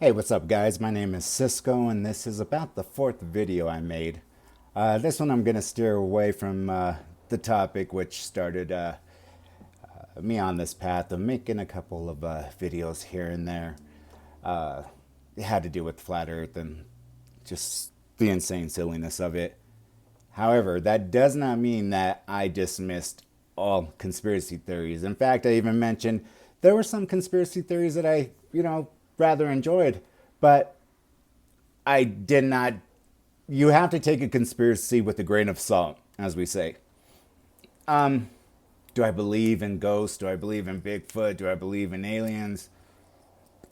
Hey, what's up, guys? My name is Cisco, and this is about the fourth video I made. This one I'm going to steer away from the topic which started me on this path of making a couple of videos here and there. It had to do with flat Earth and just the insane silliness of it. However, that does not mean that I dismissed all conspiracy theories. In fact, I even mentioned there were some conspiracy theories that I, rather enjoyed, but I did not. You have to take a conspiracy with a grain of salt, as we say. Do I believe in ghosts? Do I believe in Bigfoot? Do I believe in aliens?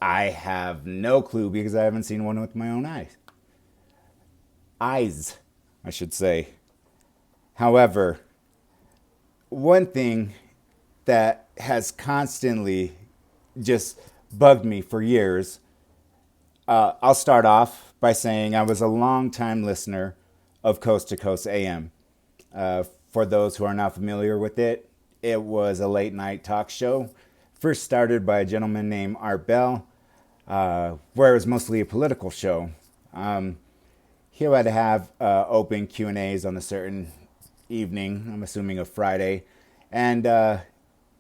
I have no clue because I haven't seen one with my own eyes. Eyes, I should say. However, one thing that has constantly just bugged me for years, I'll start off by saying I was a long-time listener of Coast to Coast AM. For those who are not familiar with it, it was a late night talk show, first started by a gentleman named Art Bell, where it was mostly a political show. He would have open Q&As on a certain evening, I'm assuming a Friday, and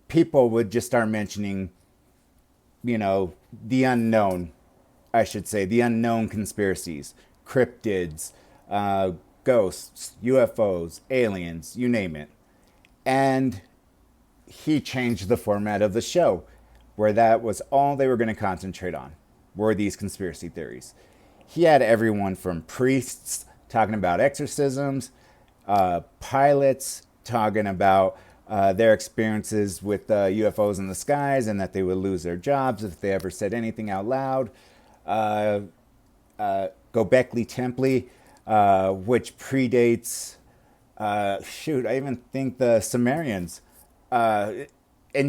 people would just start mentioning, the unknown, I should say, the unknown conspiracies, cryptids, ghosts, UFOs, aliens, you name it. And he changed the format of the show, where that was all they were going to concentrate on, were these conspiracy theories. He had everyone from priests talking about exorcisms, pilots talking about their experiences with UFOs in the skies and that they would lose their jobs if they ever said anything out loud. Gobekli Temple, which predates, I even think the Sumerians, and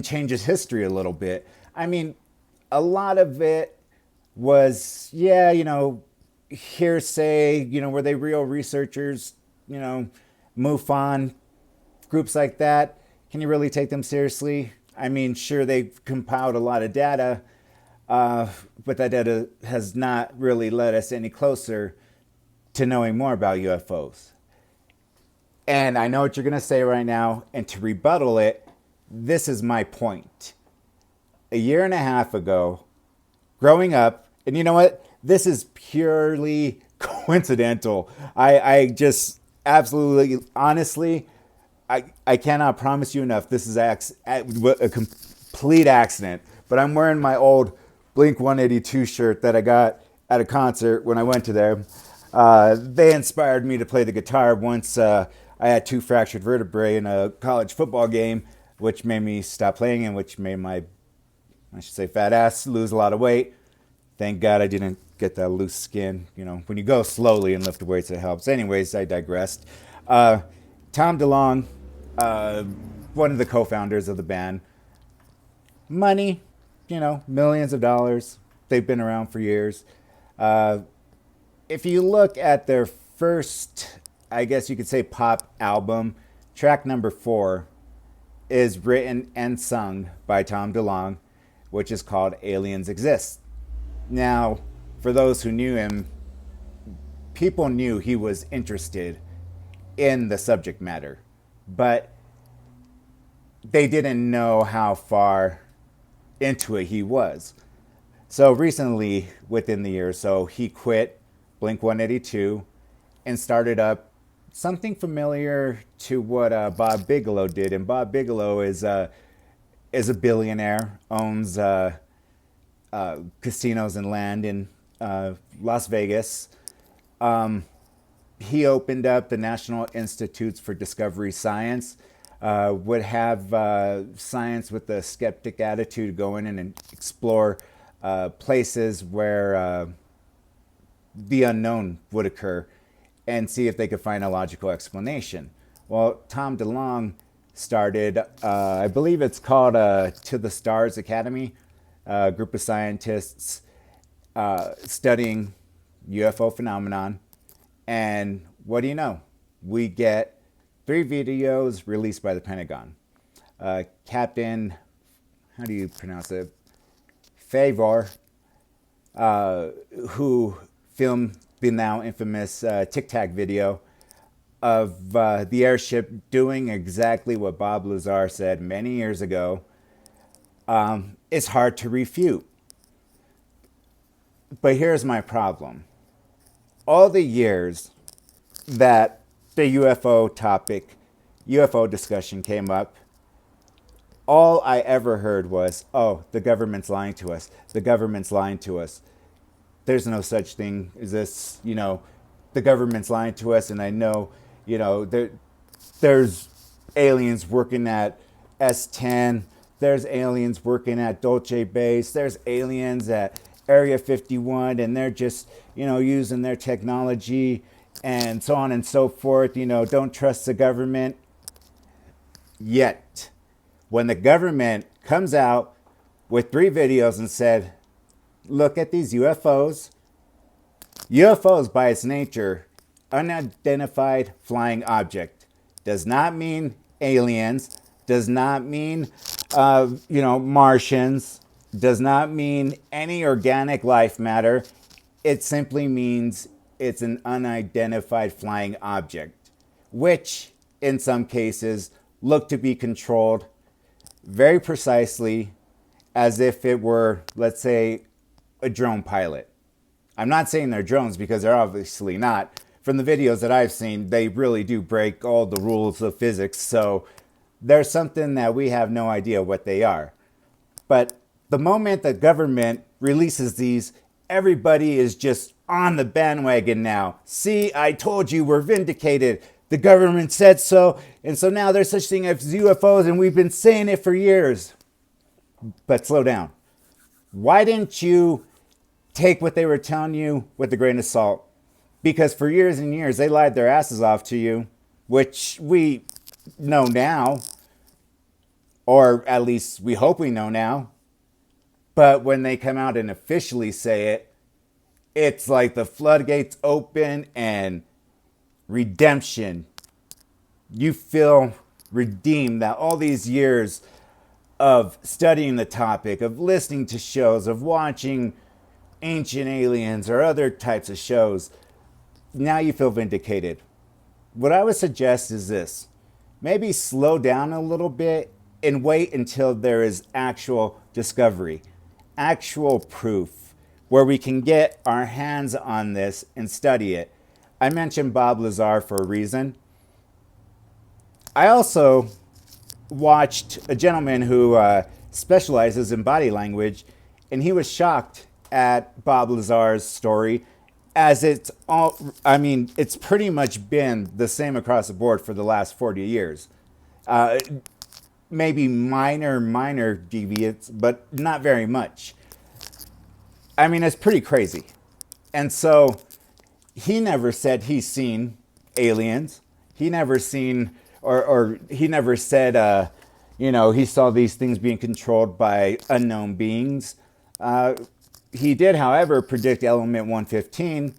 changes history a little bit. I mean, a lot of it was, hearsay, were they real researchers, MUFON, groups like that. Can you really take them seriously? I mean, sure, they've compiled a lot of data, but that data has not really led us any closer to knowing more about UFOs. And I know what you're going to say right now, and to rebuttal it, this is my point. A year and a half ago, growing up, and you know what? This is purely coincidental. I just absolutely, honestly, I cannot promise you enough. This is a complete accident. But I'm wearing my old Blink 182 shirt that I got at a concert when I went to there. They inspired me to play the guitar once I had 2 fractured vertebrae in a college football game, which made me stop playing and which made my, I should say, fat ass lose a lot of weight. Thank God I didn't get that loose skin. When you go slowly and lift weights, it helps. Anyways, I digressed. Tom DeLonge, one of the co-founders of the band. Money, millions of dollars. They've been around for years. If you look at their first, I guess you could say, pop album, track number 4 is written and sung by Tom DeLonge, which is called Aliens Exist. Now, for those who knew him, people knew he was interested in the subject matter, but they didn't know how far into it he was. So recently, within the year or so, he quit Blink 182 and started up something familiar to what Bob Bigelow did. And Bob Bigelow is a billionaire, owns casinos and land in Las Vegas. He opened up the National Institutes for Discovery Science, would have science with a skeptic attitude go in and explore places where the unknown would occur and see if they could find a logical explanation. Well, Tom DeLonge started, I believe it's called To the Stars Academy, a group of scientists studying UFO phenomenon. And what do you know? We get 3 videos released by the Pentagon. Captain, how do you pronounce it? Favor who filmed the now infamous Tic Tac video of the airship doing exactly what Bob Lazar said many years ago. It's hard to refute. But here's my problem. All the years that the UFO discussion came up, all I ever heard was, oh, the government's lying to us. The government's lying to us. There's no such thing as this, the government's lying to us. And I know, there's aliens working at S10. There's aliens working at Dulce Base. There's aliens at Area 51. And they're just, using their technology and so on and so forth. Don't trust the government. Yet, when the government comes out with 3 videos and said, look at these UFOs. UFOs, by its nature, unidentified flying object, does not mean aliens, does not mean, Martians, does not mean any organic life matter. It simply means it's an unidentified flying object, which in some cases look to be controlled very precisely as if it were, let's say, a drone pilot. I'm not saying they're drones because they're obviously not. From the videos that I've seen, they really do break all the rules of physics. So there's something that we have no idea what they are. But the moment the government releases these, everybody is just on the bandwagon now. See, I told you, we're vindicated. The government said so. And so now there's such thing as UFOs, and we've been saying it for years. But slow down. Why didn't you take what they were telling you with a grain of salt? Because for years and years, they lied their asses off to you, which we know now, or at least we hope we know now. But when they come out and officially say it, it's like the floodgates open and redemption. You feel redeemed that all these years of studying the topic, of listening to shows, of watching Ancient Aliens or other types of shows, now you feel vindicated. What I would suggest is this. Maybe slow down a little bit and wait until there is actual discovery, actual proof, where we can get our hands on this and study it. I mentioned Bob Lazar for a reason. I also watched a gentleman who specializes in body language, and he was shocked at Bob Lazar's story, as it's pretty much been the same across the board for the last 40 years. Maybe minor deviates, but not very much. It's pretty crazy. And so he never said he's seen aliens. He never seen, or he never said, he saw these things being controlled by unknown beings. He did, however, predict element 115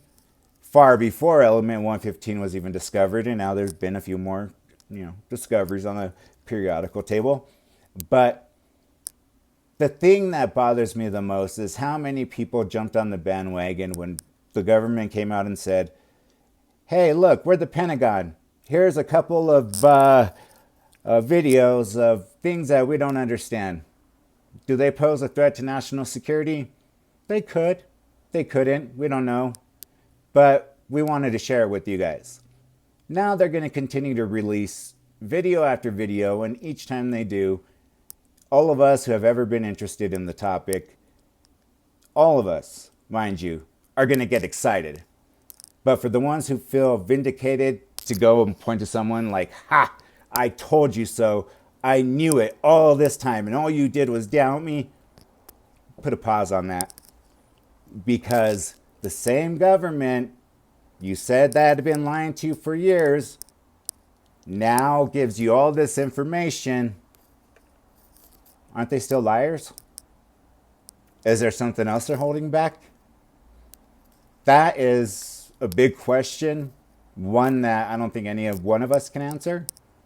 far before element 115 was even discovered. And now there's been a few more, discoveries on the periodical table. But the thing that bothers me the most is how many people jumped on the bandwagon when the government came out and said, hey, look, we're the Pentagon. Here's a couple of videos of things that we don't understand. Do they pose a threat to national security? They could. They couldn't. We don't know. But we wanted to share it with you guys. Now they're going to continue to release video after video, and each time they do, all of us who have ever been interested in the topic, all of us, mind you, are going to get excited. But for the ones who feel vindicated to go and point to someone like, ha, I told you so, I knew it all this time, and all you did was doubt me, put a pause on that. Because the same government you said that had been lying to you for years now gives you all this information. Aren't they still liars? Is there something else they're holding back? That is a big question, one that I don't think one of us can answer.